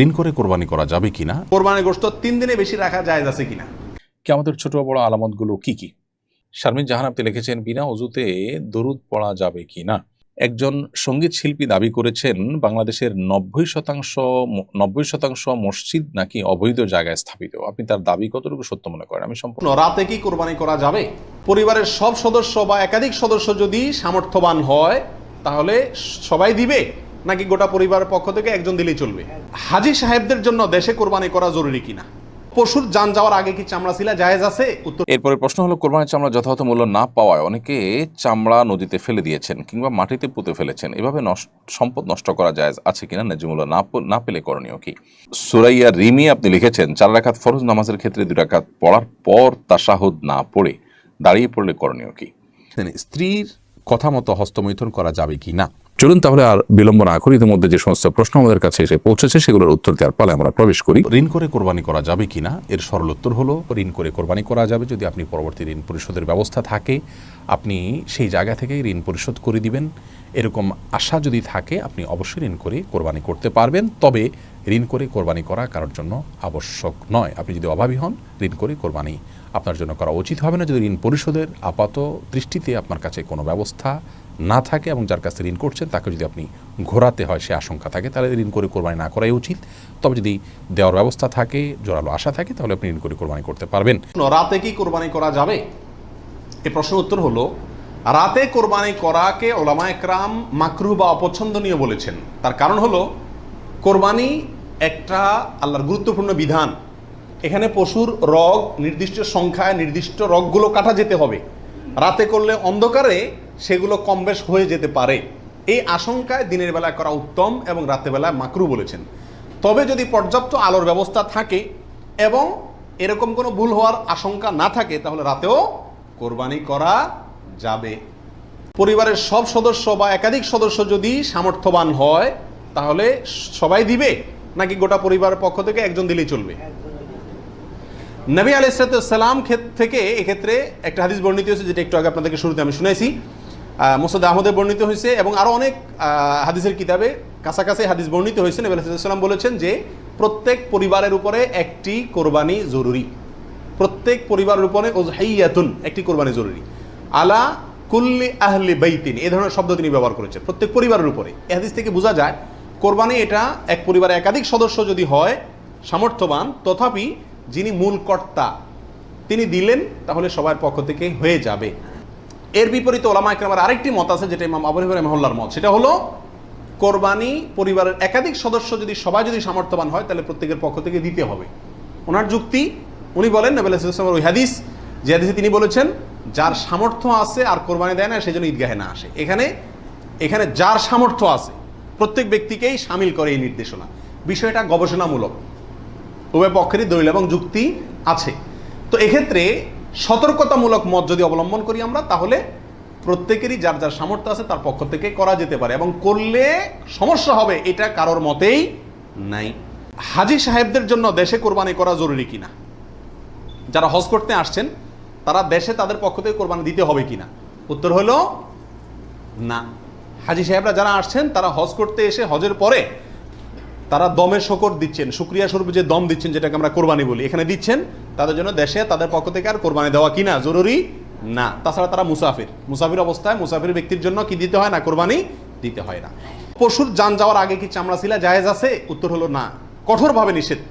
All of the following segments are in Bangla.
ঋণ করে কোরবানি করা যাবে কিনা, কোরবানির গোশত 3 দিনে বেশি রাখা জায়েজ আছে কিনা। আমাদের ছোট বড় আলামতগুলো কি কি। শারমিন জাহান আপনি লিখেছেন, বিনা ওযুতে দরুদ পড়া যাবে কিনা। একজন সঙ্গীত শিল্পী দাবি করেছেন বাংলাদেশের 90% মসজিদ নাকি অবৈধ জায়গায় স্থাপিত। আপনি তার দাবি কতটুকু সত্য মনে করেন? আমি সম্পূর্ণ রাতে কি কোরবানি করা যাবে? পরিবারের সব সদস্য বা একাধিক সদস্য যদি সামর্থ্যবান হয় তাহলে সবাই দিবে, নাকি গোটা পরিবারের পক্ষ থেকে একজন দিলেই চলবে? হাজী সাহেবদের জন্য দেশে কোরবানি করা জরুরি কিনা। পশুর জান যাওয়ার আগে কি চামড়া ছিলা জায়েজ আছে? উত্তর। এরপরে প্রশ্ন হলো, কোরবানির চামড়া যথাযথ মূল্য না পাওয়ায় অনেকে চামড়া নদীতে ফেলে দিয়েছেন কিংবা মাটিতে পুঁতে ফেলেছেন, এভাবে সম্পদ নষ্ট করা জায়েজ আছে কিনা, ন্যায্য মূল্য না পেলে করণীয় কি। সুরাইয়া রিমি আপনি লিখেছেন, 4 রাকাত ফরজ নামাজের ক্ষেত্রে 2 রাকাত পড়ার পর তাশাহুদ না পড়ে দাঁড়িয়ে পড়লে করণীয় কি। স্ত্রীর কথা মতো হস্তমৈথুন করা যাবে কি না। চলুন তাহলে আর বিলম্ব না করি, ইতিমধ্যে যে সমস্ত প্রশ্ন আমাদের কাছে এসে পৌঁছেছে সেগুলোর উত্তর দেওয়ার পালে আমরা প্রবেশ করি। ঋণ করে কোরবানি করা যাবে কিনা, এর সরল উত্তর হলো ঋণ করে কোরবানি করা যাবে যদি আপনি পরবর্তী ঋণ পরিশোধের ব্যবস্থা থাকে, আপনি সেই জায়গা থেকেই ঋণ পরিশোধ করে দিবেন। এরকম আশা যদি থাকে আপনি অবশ্যই ঋণ করে কোরবানি করতে পারবেন, তবে ঋণ করে কোরবানি করা কারোর জন্য আবশ্যক নয়। আপনি যদি অভাবী হন, ঋণ করে কোরবানি আপনার জন্য করা উচিত হবে না যদি ঋণ পরিশোধের আপাত দৃষ্টিতে আপনার কাছে কোনো ব্যবস্থা না থাকে এবং যার কাছ থেকে ঋণ করছেন তাকে যদি আপনি ঘোরাতে হয় সে আশঙ্কা থাকে, তাহলে ঋণ করে কোরবানি না করাই উচিত। তবে যদি দেওয়ার ব্যবস্থা থাকে, জোরালো আশা থাকে, তাহলে আপনি ঋণ করে কোরবানি করতে পারবেন। রাতে কি কোরবানি করা যাবে? এই প্রশ্নের উত্তর হলো, রাতে কোরবানি করাকে ওলামা একরাম মাকরুহ বা অপছন্দনীয় বলেছেন। তার কারণ হলো, কোরবানি একটা আল্লাহর গুরুত্বপূর্ণ বিধান। এখানে পশুর রগ নির্দিষ্ট সংখ্যায় নির্দিষ্ট রগগুলো কাটা যেতে হবে। রাতে করলে অন্ধকারে সেগুলো কম বেশ হয়ে যেতে পারে, এই আশঙ্কায় দিনের বেলায় করা উত্তম এবং রাতের বেলায় মাকরুহ বলেছেন। তবে যদি পর্যাপ্ত আলোর ব্যবস্থা থাকে এবং এরকম কোনো ভুল হওয়ার আশঙ্কা না থাকে তাহলে রাতেও কোরবানি করা যাবে। পরিবারের সব সদস্য বা একাধিক সদস্য যদি সামর্থ্যবান হয় তাহলে সবাই দিবে, নাকি গোটা পরিবারের পক্ষ থেকে একজন দিলেই চলবে। নবী আলাইহিস সালাম থেকে এক্ষেত্রে একটা হাদিস বর্ণিত হয়েছে, যেটা একটু আগে আপনাদেরকে শুরুতে আমি শুনেছি, মুসনাদ আহমদে বর্ণিত হয়েছে এবং আরও অনেক হাদিসের কিতাবে কাছাকাছি হাদিস বর্ণিত হয়েছে। নবী আলাইহিস সালাম বলেছেন যে প্রত্যেক পরিবারের উপরে একটি কোরবানি জরুরি। প্রত্যেক পরিবারের উপরে উযহিয়াতুন, একটি কোরবানি জরুরি। আলা কুল্লি আহলি বাইতিন, এই ধরনের শব্দ তিনি ব্যবহার করেছেন, প্রত্যেক পরিবারের উপরে। এই হাদিস থেকে বোঝা যায় কোরবানি এটা এক পরিবারে একাধিক সদস্য যদি হয় সামর্থ্যবান, তথাপি যিনি মূল কর্তা তিনি দিলেন তাহলে সবার পক্ষ থেকে হয়ে যাবে। এর বিপরীতে ওলামা ইকরামের আরেকটি মত আছে, যেটা ইমাম আবু হানিফা রাহিমাহুল্লাহর মত। সেটা হলো, কোরবানি পরিবারের একাধিক সদস্য যদি সবাই যদি সামর্থ্যবান হয় তাহলে প্রত্যেকের পক্ষ থেকে দিতে হবে। ওনার যুক্তি, উনি বলেন নবী আলাইহিস সালামের ওই হাদিস, যে হাদিসে তিনি বলেছেন যার সামর্থ্য আছে আর কোরবানি দেয় না সেজন্য ঈদগাহে না আসে। এখানে যার সামর্থ্য আছে প্রত্যেক ব্যক্তিকেই শামিল করে এই নির্দেশনা। বিষয়টা গবেষণামূলক, উভয় পক্ষেরই দলিল এবং যুক্তি আছে। তো এক্ষেত্রে সতর্কতামূলক মত যদি অবলম্বন করি আমরা, তাহলে প্রত্যেকেরই যার যার সামর্থ্য আছে তার পক্ষ থেকে করা যেতে পারে এবং করলে সমস্যা হবে এটা কারোর মতেই নাই। হাজী সাহেবদের জন্য দেশে কোরবানি করা জরুরি কিনা। যারা হজ করতে আসছেন তারা দেশে তাদের পক্ষ থেকে কোরবানি দিতে হবে কিনা, উত্তর হলো না। হাজী সাহেবরা যারা আসছেন তারা হজ করতে এসে হজের পরে তারা দমে শকর দিচ্ছেন, শুকরিয়া স্বরূপ যে দম দিচ্ছেন, যেটাকে আমরা কোরবানি বলি, এখানে দিচ্ছেন, তাদের জন্য দেশে তাদের পক্ষ থেকে আর কোরবানি দেওয়া কিনা জরুরি না। তাছাড়া তারা মুসাফির অবস্থায় মুসাফির ব্যক্তির জন্য কি দিতে হয় না, কোরবানি দিতে হয় না। পশুর জান যাওয়ার আগে কি চামড়া ছিলা জায়েজ আছে? উত্তর হলো না, কঠোরভাবে নিষেধ।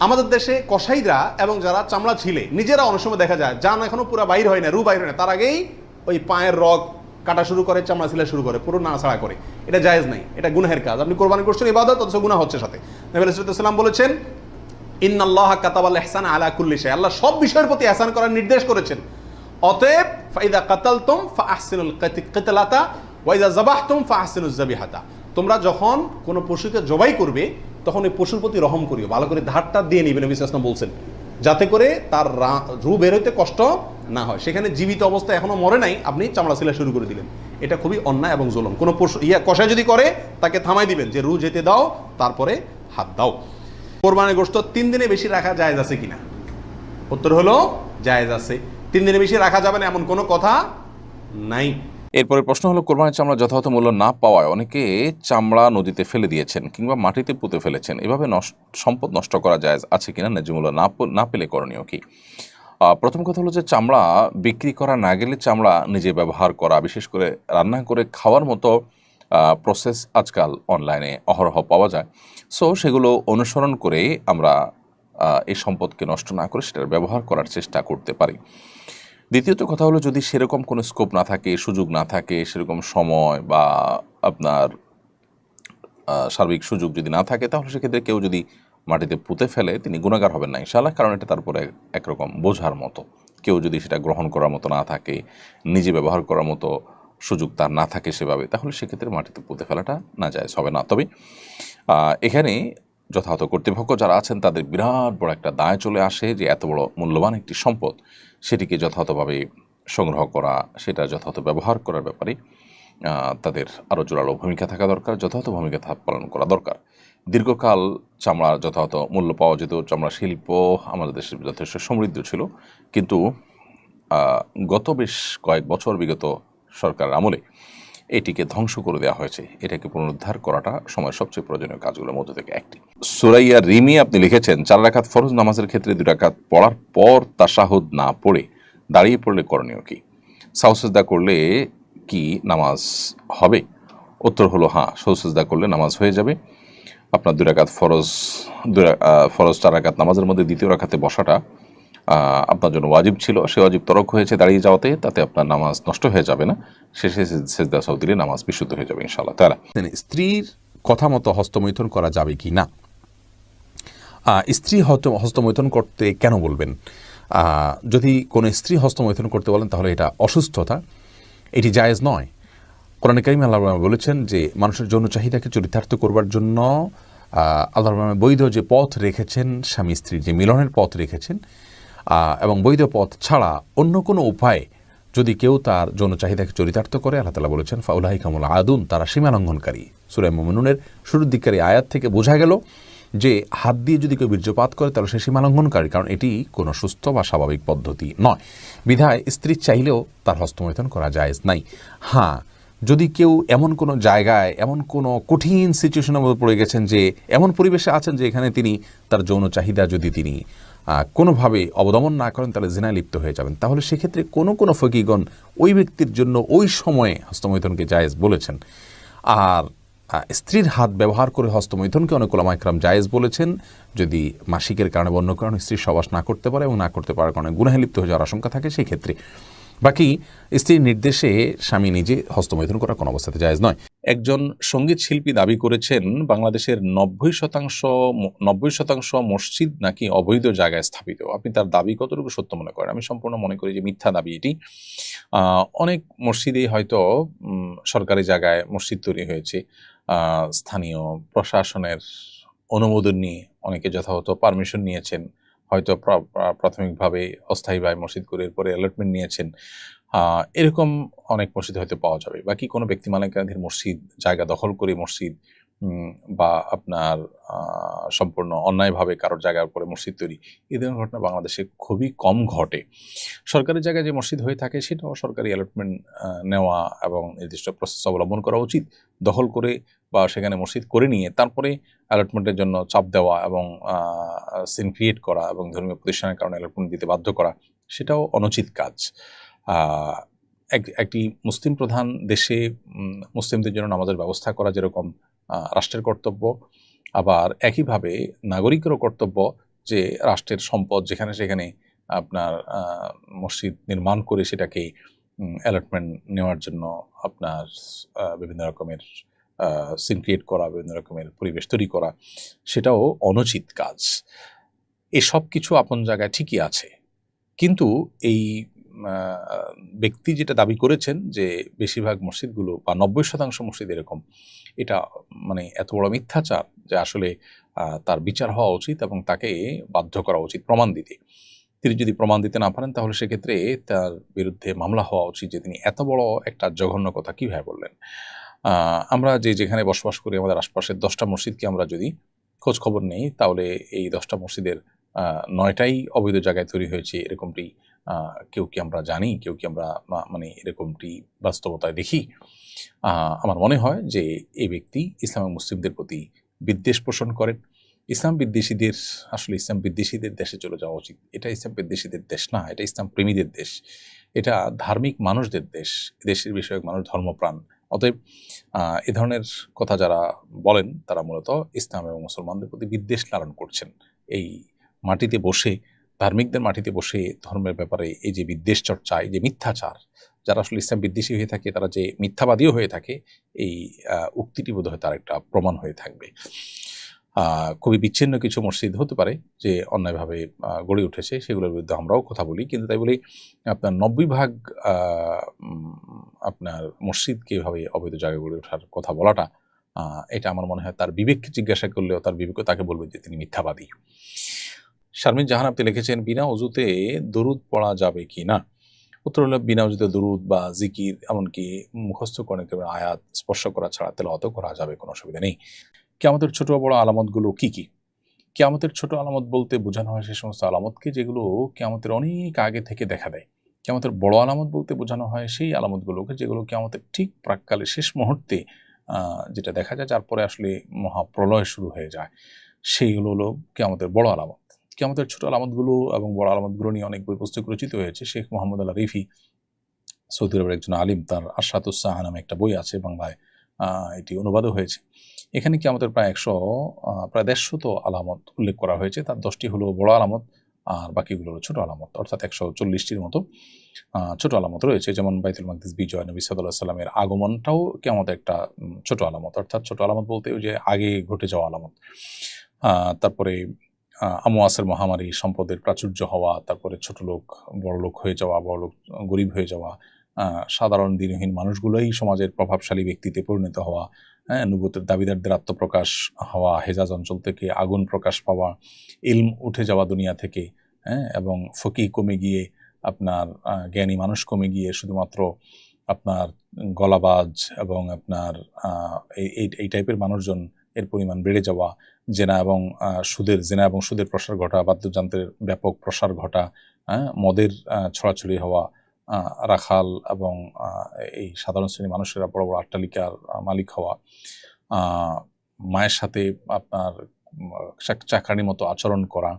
আমাদের দেশে কসাইরা এবং যারা চামড়া ছিলে নিজেরা অনেক সময় দেখা যায় জান এখনো পুরো বাইর হয় না, রু বাইর হয় না, তার আগেই ওই পায়ের রগ কাটা শুরু করে, চামড়া ছিলা শুরু করে, পুরো নাড়াছাড়া করে। এটা জায়েজ নাই, এটা গুনাহের কাজ। আপনি কোরবানি করছেন ইবাদত, অথচ গুনাহ হচ্ছে সাথে। নবী আলাইহিস সালাম বলেছেন, ইন্নাল্লাহা কাতাবাল ইহসান আলা কুল্লি শাই, আল্লাহ সব বিষয়ের প্রতি ইহসান করার নির্দেশ করেছেন। অতএব ফাইদা কাতালতুম ফাআহসিনুল কিতলাতা ওয়া ইযা যাবাহতুম ফাআহসিনুজ যাবিহাতা, তোমরা যখন কোনো পশুকে জবাই করবে তখন ওই পশুর প্রতি রহম করিও, ভালো করে ধারটা দিয়ে নিবে। নবী সাল্লাল্লাহু আলাইহি ওয়াসাল্লাম বলছেন, যাতে করে তার রু বের হইতে কষ্ট না হয়। সেখানে জীবিত অবস্থায় এখনো মরে নাই, আপনি চামড়া ছিলা শুরু করে দিলেন, এটা খুবই অন্যায় এবং জুলুম। কোনো পশু কষায় যদি করে তাকে থামাই দিবেন, যে রু যেতে দাও তারপরে হাত দাও। কোরবানির গোশত 3 দিনে বেশি রাখা জায়েজ আছে কিনা, উত্তর হলো জায়েজ আছে। 3 দিনে বেশি রাখা যাবে না এমন কোনো কথা নাই। এরপরে প্রশ্ন হলো, কোরবানির চামড়া যথাযথ মূল্য না পাওয়ায় অনেকে চামড়া নদীতে ফেলে দিয়েছেন কিংবা মাটিতে পুঁতে ফেলেছেন। এভাবে সম্পদ নষ্ট করা জায়েজ আছে কিনা, ন্যায্য মূল্য না পেলে করণীয় কি? প্রথম কথা হলো যে চামড়া বিক্রি করা না গেলে চামড়া নিজে ব্যবহার করা, বিশেষ করে রান্না করে খাওয়ার মতো প্রসেস আজকাল অনলাইনে অহরহ পাওয়া যায়। সো সেগুলো অনুসরণ করে আমরা এই সম্পদকে নষ্ট না করে সেটার ব্যবহার করার চেষ্টা করতে পারি। দ্বিতীয়ত কথা হলো, যদি সেরকম কোনো স্কোপ না থাকে, সুযোগ না থাকে, সেরকম সময় বা আপনার সার্বিক সুযোগ যদি না থাকে, তাহলে সেক্ষেত্রে কেউ যদি মাটিতে পুঁতে ফেলে তিনি গুনাহগার হবেন না ইনশাআল্লাহ, কারণ এটা তারপরে একরকম বোঝার মতো। কেউ যদি সেটা গ্রহণ করার মতো না থাকে, নিজে ব্যবহার করার মতো সুযোগ তার না থাকে সেভাবে, তাহলে সেক্ষেত্রে মাটিতে পুঁতে ফেলাটা নাজায়েজ হবে না। তবে এখানে যথাযথ কর্তৃপক্ষ যারা আছেন তাদের বিরাট বড় একটা দায় চলে আসে যে এত বড় মূল্যবান একটি সম্পদ সেটিকে যথাযথভাবে সংগ্রহ করা, সেটা যথাযথ ব্যবহার করার ব্যাপারে তাদের আরও জোরালো ভূমিকা থাকা দরকার, যথাযথ ভূমিকা পালন করা দরকার। দীর্ঘকাল চামড়ার যথাযথ মূল্য পাওয়া যেত, চামড়া শিল্প আমাদের দেশে যথেষ্ট সমৃদ্ধ ছিল, কিন্তু গত বেশ কয়েক বছর বিগত সরকারের আমলে এটিকে ধ্বংস করে দেওয়া হয়েছে। এটাকে পুনরুদ্ধার করাটা সময়ের সবচেয়ে প্রয়োজনীয় কাজগুলোর মধ্যে থেকে একটি। সুরাইয়া রিমি আপনি লিখেছেন, 4 রাকাত ফরজ নামাজের ক্ষেত্রে 2 রাকাত পড়ার পর তাশাহুদ না পড়ে দাঁড়িয়ে পড়লে করণীয় কি? সাউসেজদা করলে কি নামাজ হবে? উত্তর হলো হ্যাঁ, সাউসেজদা করলে নামাজ হয়ে যাবে। আপনার 2 রাকাত ফরজ 4 রাকাত নামাজের মধ্যে দ্বিতীয় রাকাতে বসাটা আপনার জন্য ওয়াজিব ছিল, সে ওয়াজিব তরক হয়েছে দাঁড়িয়ে যাওয়াতে, তাতে আপনার নামাজ নষ্ট হয়ে যাবে না, শেষে সেজদা সাউ দিলে নামাজ বিশুদ্ধ হয়ে যাবে ইনশাআল্লাহ তাআলা। স্ত্রীর কথা মতো হস্তমৈথুন করা যাবে কি না? স্ত্রী হস্তমৈথুন করতে কেন বলবেন? যদি কোনো স্ত্রী হস্তমৈথুন করতে বলেন তাহলে এটা অসুস্থতা, এটি জায়েজ নয়। কোরআনে কারিমে আল্লাহ বলেছেন যে মানুষের যৌন চাহিদাকে চরিতার্থ করবার জন্য আল্লাহ বৈধ যে পথ রেখেছেন, স্বামী স্ত্রীর যে মিলনের পথ রেখেছেন, এবং বৈধ পথ ছাড়া অন্য কোনো উপায়ে যদি কেউ তার যৌন চাহিদাকে চরিতার্থ করে, আল্লাহ তাআলা বলেছেন ফাউলাইকামুল আদুন, তারা সীমালঙ্ঘনকারী। সূরা মুমিনুনের শুরুর দিকের এই আয়াত থেকে বোঝা গেল যে হাত দিয়ে যদি কেউ বীর্যপাত করে তাহলে সে সীমালঙ্ঘনকারী, কারণ এটি কোনো সুস্থ বা স্বাভাবিক পদ্ধতি নয়। বিধায় স্ত্রী চাইলেও তার হস্তমৈথুন করা জায়েজ নাই। হ্যাঁ, যদি কেউ এমন কোনো জায়গায়, এমন কোনো কঠিন সিচুয়েশনের মধ্যে পড়ে গেছেন, যে এমন পরিবেশে আছেন যে এখানে তিনি তার যৌন চাহিদা যদি তিনি কোনোভাবে অবদমন না করেন তাহলে জিনায় লিপ্ত হয়ে যাবেন, তাহলে সেক্ষেত্রে কোনো ফকিগণ ওই ব্যক্তির জন্য ওই সময়ে হস্তমৈথুনকে জায়েজ বলেছেন। আর স্ত্রীর হাত ব্যবহার করে হস্তমৈথুনকে অনেক উলামা ইকরাম জায়েজ বলেছেন, যদি মাসিকের কারণে বা অন্য কারণে স্ত্রীর সহবাস না করতে পারে এবং না করতে পারার কারণে গুনাহে লিপ্ত হয়ে যাওয়ার আশঙ্কা থাকে সেই ক্ষেত্রে। বাকি স্ত্রীর নির্দেশে স্বামী নিজে হস্তমৈথুন করা কোনো অবস্থাতে জায়েজ নয়। একজন সঙ্গীত শিল্পী দাবি করেছেন বাংলাদেশের 90% মসজিদ নাকি অবৈধ জায়গায় স্থাপিত। আপনি তার দাবি কতটুকু সত্য মনে করেন? আমি সম্পূর্ণ মনে করি যে মিথ্যা দাবি এটি। অনেক মসজিদেই হয়তো সরকারি জায়গায় মসজিদ তৈরি হয়েছে, স্থানীয় প্রশাসনের অনুমোদন নিয়ে অনেকে যথাযথ পারমিশন নিয়েছেন, হয়তো প্রাথমিকভাবে অস্থায়ীভাবে মসজিদ করে এরপরে অ্যালটমেন্ট নিয়েছেন। এরকম অনেক মসজিদ হয়তো পাওয়া যাবে। বাকি কোনো ব্যক্তি মালিকানাধীন মসজিদ, জায়গা দখল করে মসজিদ বা আপনার সম্পূর্ণ অন্যায়ভাবে কারোর জায়গার উপরে মসজিদ তৈরি, এই ধরনের ঘটনা বাংলাদেশে খুবই কম ঘটে। সরকারি জায়গায় যে মসজিদ হয়ে থাকে সেটাও সরকারি অ্যালটমেন্ট নেওয়া এবং নির্দিষ্ট প্রসেস অবলম্বন করা উচিত। দখল করে বা সেখানে মসজিদ করে নিয়ে তারপরে অ্যালটমেন্টের জন্য চাপ দেওয়া এবং সিন ক্রিয়েট করা এবং ধর্মীয় প্রতিষ্ঠানের কারণে অ্যালটমেন্ট দিতে বাধ্য করা, সেটাও অনুচিত কাজ। একটি মুসলিম প্রধান দেশে মুসলিমদের জন্য নামাজের ব্যবস্থা করা যেরকম রাষ্ট্রের কর্তব্য, আবার একইভাবে নাগরিকেরও কর্তব্য যে রাষ্ট্রের সম্পদ যেখানে সেখানে আপনার মসজিদ নির্মাণ করে সেটাকে অ্যালটমেন্ট নেওয়ার জন্য আপনার বিভিন্ন রকমের সিন ক্রিয়েট করা, বিভিন্ন রকমের পরিবেশ তৈরি করা, সেটাও অনুচিত কাজ। এসব কিছু আপন জায়গায় ঠিকই আছে, কিন্তু এই ব্যক্তি যেটা দাবি করেছেন যে বেশিরভাগ মসজিদগুলো বা 90% মসজিদ এরকম, এটা মানে এত বড় মিথ্যাচার যে আসলে তার বিচার হওয়া উচিত এবং তাকে বাধ্য করা উচিত প্রমাণ দিতে। তিনি যদি প্রমাণ দিতে না পারেন তাহলে সেক্ষেত্রে তার বিরুদ্ধে মামলা হওয়া উচিত যে তিনি এত বড় একটা জঘন্য কথা কীভাবে বললেন। আমরা যেখানে বসবাস করি আমাদের আশপাশের 10টা মসজিদকে আমরা যদি খোঁজ খবর নেই তাহলে এই 10টা মসজিদের 9টাই অবৈধ জায়গায় তৈরি হয়েছে এরকমটি কেউ কি আমরা জানি, কেউ কি আমরা মানে এরকমটি বাস্তবতায় দেখি? আমার মনে হয় যে এই ব্যক্তি ইসলাম এবং মুসলিমদের প্রতি বিদ্বেষ পোষণ করেন। ইসলাম বিদ্বেষীদের দেশে চলে যাওয়া উচিত। এটা ইসলাম বিদ্বেষীদের দেশ না, এটা ইসলাম প্রেমীদের দেশ, এটা ধার্মিক মানুষদের দেশ, দেশের বিষয়ক মানুষ ধর্মপ্রাণ। অতএব এ ধরনের কথা যারা বলেন তারা মূলত ইসলাম এবং মুসলমানদের প্রতি বিদ্বেষ লালন করছেন। এই মাটিতে বসে, ধার্মিকদের মাটিতে বসে ধর্মের ব্যাপারে এই যে বিদ্বেষ চর্চা, এই যে মিথ্যাচার, যারা আসলে ইসলাম বিদ্বেষী হয়ে থাকে তারা যে মিথ্যাবাদীও হয়ে থাকে, এই উক্তিটি বোধহয় তার একটা প্রমাণ হয়ে থাকবে। খুবই বিচ্ছিন্ন কিছু মসজিদ হতে পারে যে অন্যায়ভাবে গড়ে উঠেছে, সেগুলোর বিরুদ্ধে আমরাও কথা বলি, কিন্তু তাই বলি আপনার 90% আপনার মসজিদকে এভাবে অবৈধ জায়গায় গড়ে ওঠার কথা বলাটা, এটা আমার মনে হয় তার বিবেককে জিজ্ঞাসা করলেও তার বিবেকও তাকে বলবে যে তিনি মিথ্যাবাদী। শারমিন জাহান আপনি লিখেছেন, বিনা অজুতে দরুদ পড়া যাবে কি না? উত্তর হলো, বিনা অজুতে দরুদ বা জিকির, এমনকি মুখস্থ করে একেবারে আয়াত স্পর্শ করা ছাড়া তেলাওয়াতও করা যাবে, কোনো অসুবিধা নেই। কিয়ামতের ছোট বড় আলামতগুলো কি কি? কিয়ামতের ছোট আলামত বলতে বোঝানো হয় সে সমস্ত আলামতকে যেগুলো কিয়ামতের অনেক আগে থেকে দেখা দেয়। কিয়ামতের বড় আলামত বলতে বোঝানো হয় সেই আলামতগুলোকে যেগুলো কিয়ামতের ঠিক প্রাককালে শেষ মুহূর্তে যেটা দেখা যায়, যার পরে আসলে মহাপ্রলয় শুরু হয়ে যায়, সেইগুলো হলো কিয়ামতের বড় আলামত। কিয়ামতের ছোট আলামতগুলো এবং বড় আলামতগুলো নিয়ে অনেক বই পুস্তক রচিত হয়েছে। শেখ মোহাম্মদ আল রিফি, সৌদি আরবের একজন আলিম, তার আশরাতুস-সাআ নামে একটা বই আছে, বাংলায় এটি অনুবাদও হয়েছে। এখানে কিয়ামতের প্রায় 150 আলামত উল্লেখ করা হয়েছে। তার 10টি হলো বড় আলামত, আর বাকিগুলো হলো ছোট আলামত, অর্থাৎ 140টির মতো ছোট আলামত রয়েছে। যেমন বাইতুল মাকদিস বিজয়, নবী সাল্লাল্লাহু আলাইহি সাল্লামের আগমনটাও কিয়ামতের একটা ছোট আলামত, অর্থাৎ ছোট আলামত বলতে ওই যে আগে ঘটে যাওয়া আলামত। তারপরে আমওয়াসের মহামারী, সম্পদের প্রাচুর্য হওয়া, তারপরে ছোট লোক বড় লোক হয়ে যাওয়া, বড় লোক গরিব হয়ে যাওয়া, সাধারণ দিনহীন মানুষগুলোই সমাজের প্রভাবশালী ব্যক্তিতে পরিণত হওয়া, নবুয়তের দাবিদারদের আত্মপ্রকাশ হওয়া, হেজাজ অঞ্চল থেকে আগুন প্রকাশ পাওয়া, ইলম উঠে যাওয়া দুনিয়া থেকে, এবং ফকিহ কমে গিয়ে আপনার জ্ঞানী মানুষ কমে গিয়ে শুধুমাত্র আপনার গলাবাজ এবং আপনার এই টাইপের মানুষজন এর পরিমাণ বেড়ে যাওয়া, জেনা এবং সুদের প্রসার ঘটা, বাদ্যযন্ত্রের ব্যাপক প্রসার ঘটা, মদের ছড়াছড়ি হওয়া, রাখাল এবং এই সাধারণ শ্রেণীর মানুষেরা বড় বড় অট্টালিকার মালিক হওয়া, মায়ের সাথে আপনার চাকরানির মতো আচরণ করা,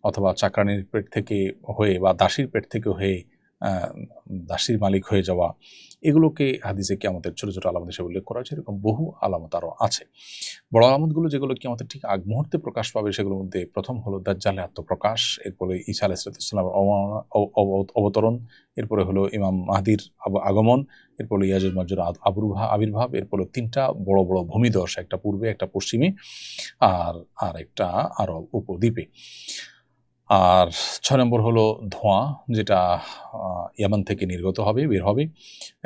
অথবা চাকরানির পেট থেকে হয়ে বা দাসীর পেট থেকে হয়ে দাসীর মালিক হয়ে যাওয়া, এগুলোকে হাদিসে কিয়ামতের ছোট ছোট আলামত হিসেবে উল্লেখ করা হয়েছে। এরকম বহু আলামত আরও আছে। বড় আলামতগুলো যেগুলো কিয়ামতের ঠিক আগ মুহূর্তে প্রকাশ পাবে, সেগুলোর মধ্যে প্রথম হলো দাজ্জালের আত্মপ্রকাশ, এরপরে ঈসা আলাইহিস সালামের অবতরণ, এরপরে হলো ইমাম মাহদির আগমন, এরপরে ইয়াজুজ মাজুজের আবির্ভাব, এরপরে 3টা বড় বড় ভূমিধস, একটা পূর্বে, একটা পশ্চিমে, আর একটা আরব উপদ্বীপে। আর 6 নম্বর হলো ধোঁয়া, যেটা ইয়ামান থেকে নির্গত হবে, বের হবে।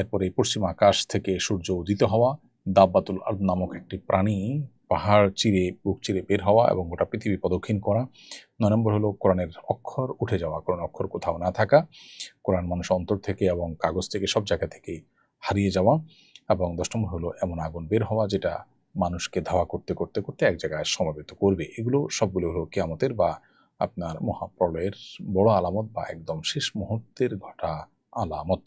এরপরে পশ্চিম আকাশ থেকে সূর্য উদিত হওয়া, দাব্বাতুল আরদ নামক একটি প্রাণী পাহাড় চিরে বুক চিরে বের হওয়া এবং গোটা পৃথিবী প্রদক্ষিণ করা। 9 নম্বর হলো কোরআনের অক্ষর উঠে যাওয়া, কোরআন অক্ষর কোথাও না থাকা, কোরআন মানুষের অন্তর থেকে এবং কাগজ থেকে সব জায়গা থেকে হারিয়ে যাওয়া। এবং 10 নম্বর হলো এমন আগুন বের হওয়া যেটা মানুষকে ধাওয়া করতে করতে করতে এক জায়গায় সমবেত করবে। এগুলো সবগুলো হলো কিয়ামতের বা আপনার মহাপ্রলয়ের বড় আলামত বা একদম শেষ মুহূর্তের ঘটা আলামত।